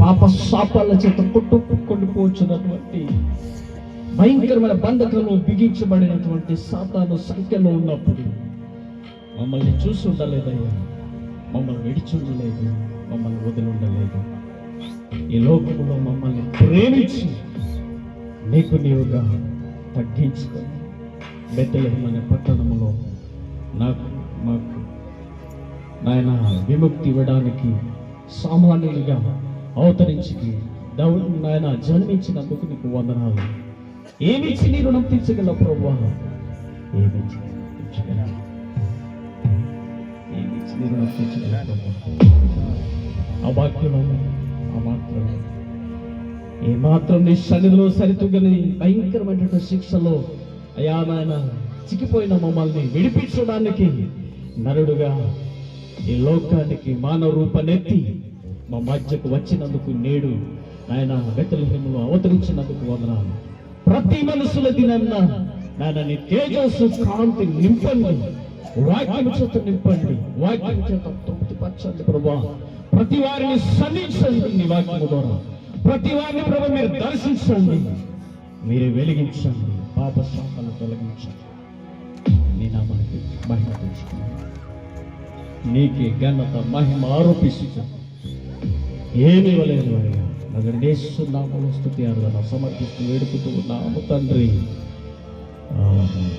పాప శాపాల చేత కొట్టుకుండిపోవచ్చున్నటువంటి భయంకరమైన బంధకంలో బిగించబడినటువంటి సాతాను సంఖ్యలో ఉన్నప్పుడు మమ్మల్ని చూసి ఉండలేదయ్యా, మమ్మల్ని విడిచి ఉండలేదు, మమ్మల్ని వదిలి ఉండలేదు. ఈ లోకంలో మమ్మల్ని ప్రేమించి నీకు నీవుగా తగ్గించుకొని బెత్లెహేము అనే పట్టణంలో మాకు నాయన విముక్తి ఇవ్వడానికి సామాన్యులుగా అవతరించి నాయన జన్మించినందుకు నీకు వందనాలు. ఏమిచ్చి నీ రుణం తీర్చగల ప్రభువా? ఏమిచ్చి తీర్చగల అవాక్యము అమాత్రమే ఏమాత్రం నీ సన్నిధిలో సరితూగని భయంకరమైనటువంటి శిక్షలో అయా నాయన చిక్కిపోయిన మమ్మల్ని విడిపించడానికి నరుడుగా ఈ లోకానికి మానవ రూపనెత్తి మా మధ్యకు వచ్చినందుకు నేడు ఆయన బెత్లెహేములో అవతరించినందుకు వందనాలు. ప్రతి మనసుల దినాన్న నాయన నీ తేజస్సు కాంతి నింపండి, వాక్యం చేత నింపండి, వాక్యం చేత తృప్తిపరచండి ప్రభా. ప్రతి వారిని సంధించండి నీ వాక్యం ద్వారా, ప్రతి వారిని ప్రభు మీరు దర్శించండి, మీరే వెలిగించండి, పాప శాపాలను తొలగించండి. నీ నామానికి మహిమ తెచ్చుకున్నాను, నీకే ఘనత మహిమ ఆరోపిస్తూ ఏమి ఇవ్వలేదు వారిగా నగరేస్తున్నాము స్తుతి ఆరాధన సమర్పిస్తూ వేడుకుతూ ఉన్నాము తండ్రి. ఆమేన్.